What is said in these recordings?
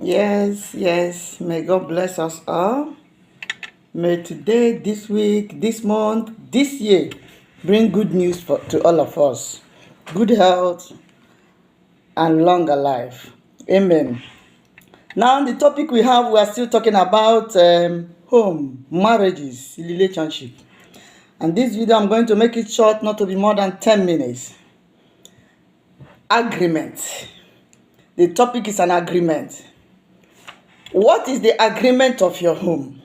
Yes. May God bless us all. May today, this week, this month, this year bring good news to all of us. Good health and longer life. Amen. Now, the topic we are still talking about home, marriages, relationship. And this video, I'm going to make it short, not to be more than 10 minutes. Agreement. The topic is an agreement. What is the agreement of your home?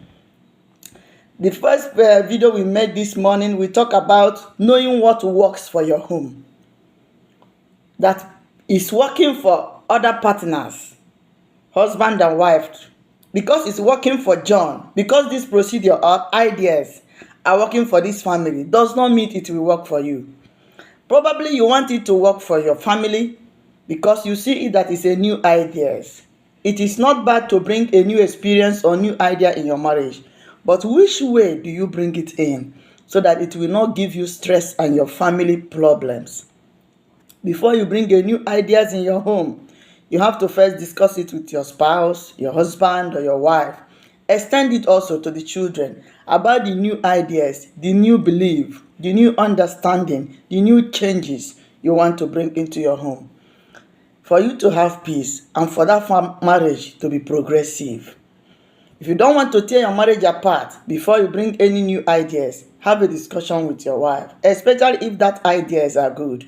The first video we made this morning, we talk about knowing what works for your home. That is working for other partners, husband and wife. Because it's working for John, because this procedure or ideas are working for this family, does not mean it will work for you. Probably you want it to work for your family because you see it that is a new ideas. It is not bad to bring a new experience or new idea in your marriage. But which way do you bring it in so that it will not give you stress and your family problems? Before you bring a new ideas in your home, you have to first discuss it with your spouse, your husband, or your wife. Extend it also to the children about the new ideas, the new belief, the new understanding, the new changes you want to bring into your home. For you to have peace and for that marriage to be progressive. If you don't want to tear your marriage apart before you bring any new ideas, have a discussion with your wife, especially if that ideas are good.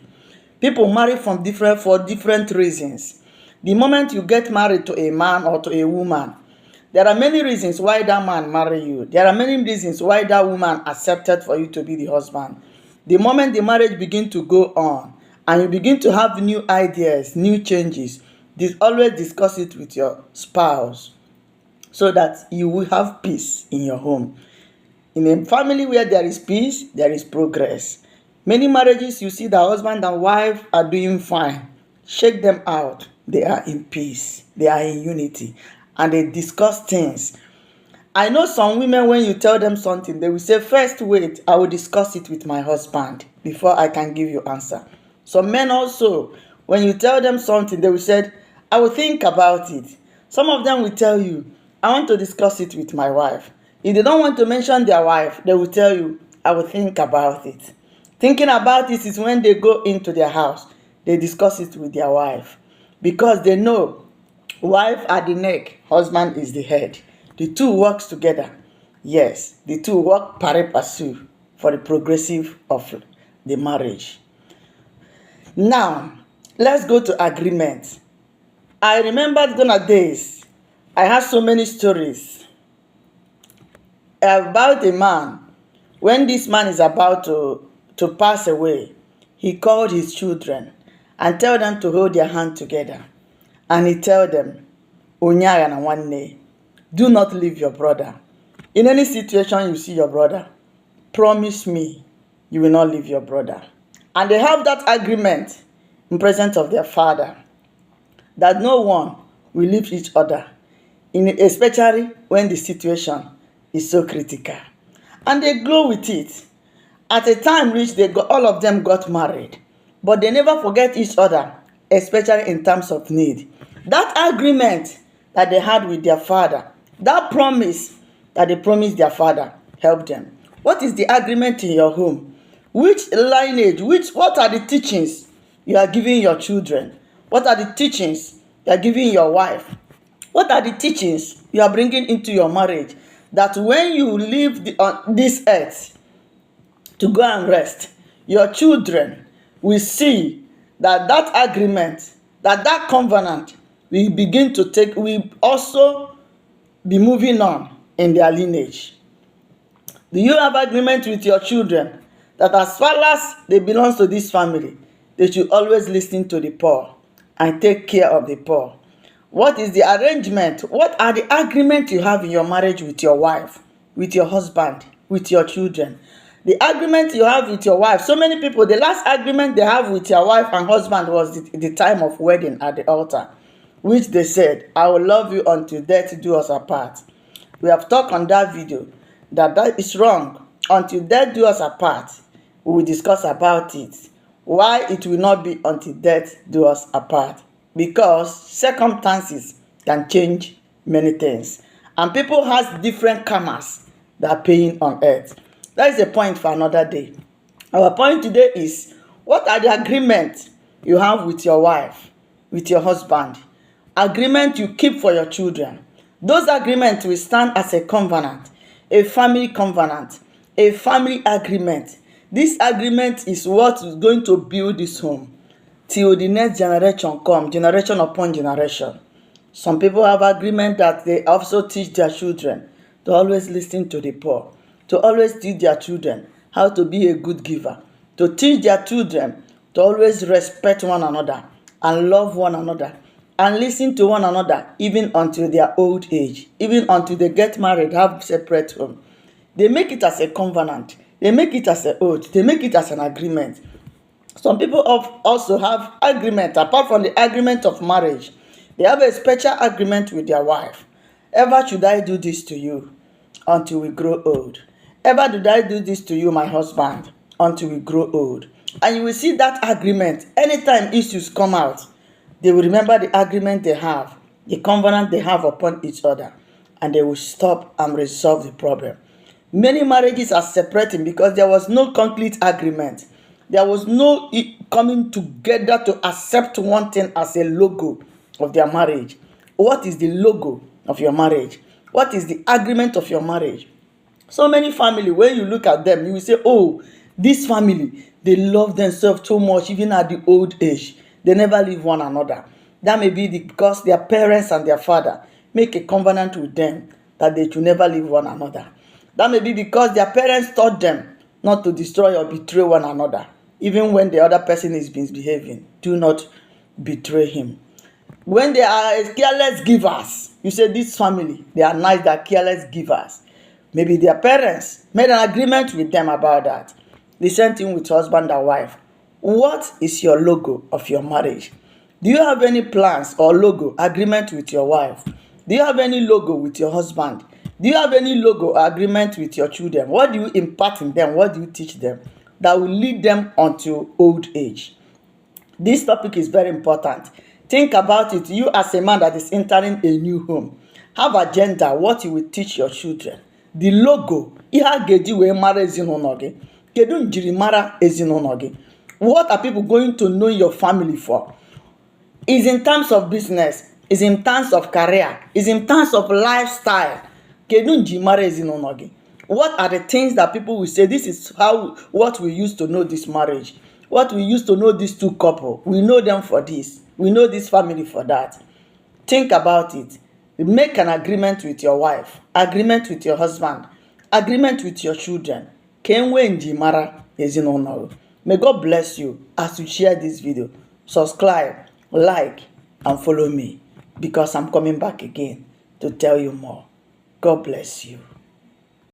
People marry for different reasons. The moment you get married to a man or to a woman, there are many reasons why that man marry you. There are many reasons why that woman accepted for you to be the husband. The moment the marriage begin to go on and you begin to have new ideas, new changes, always discuss it with your spouse so that you will have peace in your home. In a family where there is peace, there is progress. Many marriages you see the husband and wife are doing fine. Shake them out. They are in peace. They are in unity. And they discuss things. I know some women, when you tell them something, they will say, first wait, I will discuss it with my husband before I can give you answer. Some men also, when you tell them something, they will say, I will think about it. Some of them will tell you, I want to discuss it with my wife. If they don't want to mention their wife, they will tell you, I will think about it. Thinking about it is when they go into their house, they discuss it with their wife. Because they know wife at the neck, husband is the head. The two works together. Yes, the two work pari passu for the progressive of the marriage. Now, let's go to agreement. I remember gonna days, I had so many stories about a man. When this man is about to pass away, he called his children and tell them to hold their hand together. And he tell them, Onyaga na nwanne, do not leave your brother. In any situation you see your brother, promise me you will not leave your brother. And they have that agreement in presence of their father that no one will leave each other, especially when the situation is so critical. And they glow with it. At a time which all of them got married, but they never forget each other, especially in terms of need. That agreement that they had with their father, that promise that they promised their father, helped them. What is the agreement in your home? Which lineage, what are the teachings you are giving your children? What are the teachings you are giving your wife? What are the teachings you are bringing into your marriage? That when you leave this earth to go and rest, your children will see that agreement, that covenant will begin to will also be moving on in their lineage. Do you have agreement with your children that as far as they belong to this family, they should always listen to the poor and take care of the poor? What is the arrangement? What are the agreements you have in your marriage with your wife, with your husband, with your children? The agreement you have with your wife. So many people, the last agreement they have with your wife and husband was the time of wedding at the altar, which they said, I will love you until death do us apart. We have talked on that video that is wrong. Until death do us apart. We will discuss about it. Why it will not be until death do us apart. Because circumstances can change many things. And people has different karmas that are paying on earth. That is a point for another day. Our point today is, what are the agreements you have with your wife, with your husband? Agreement you keep for your children. Those agreements will stand as a covenant, a family covenant, a family agreement. This agreement is what is going to build this home till the next generation come, generation upon generation. Some people have agreement that they also teach their children to always listen to the poor, to always teach their children how to be a good giver, to teach their children to always respect one another and love one another and listen to one another even until their old age, even until they get married, have separate home. They make it as a covenant, they make it as an oath, they make it as an agreement. Some people also have agreement apart from the agreement of marriage. They have a special agreement with their wife. Ever should I do this to you until we grow old? Ever did I do this to you, my husband, until we grow old? And you will see that agreement. Anytime issues come out, they will remember the agreement they have, the covenant they have upon each other, and they will stop and resolve the problem. Many marriages are separating because there was no complete agreement. There was no coming together to accept one thing as a logo of their marriage. What is the logo of your marriage? What is the agreement of your marriage? So many family, when you look at them, you will say, oh, this family, they love themselves so much even at the old age. They never leave one another. That may be because their parents and their father make a covenant with them that they should never leave one another. That may be because their parents taught them not to destroy or betray one another. Even when the other person is misbehaving, do not betray him. When they are careless givers, you say this family, they are nice, they are careless givers. Maybe their parents made an agreement with them about that. The same thing with husband and wife. What is your logo of your marriage? Do you have any plans or logo agreement with your wife? Do you have any logo with your husband? Do you have any logo or agreement with your children? What do you impart in them? What do you teach them that will lead them until old age? This topic is very important. Think about it. You as a man that is entering a new home, have agenda what you will teach your children. The logo, ihe a ga-eji wee mara ezinụlọ gị. Kedu njirimara ezinụlọ gị? What are people going to know your family for? Is in terms of business, is in terms of career, is in terms of lifestyle. Kedu njirimara ezinụlọ gị? What are the things that people will say, this is what we used to know this marriage, what we used to know these two couple, we know them for this, we know this family for that. Think about it. Make an agreement with your wife, agreement with your husband, agreement with your children. Kenwe njimara ezinụlọ. May God bless you as you share this video. Subscribe, like, and follow me because I'm coming back again to tell you more. God bless you.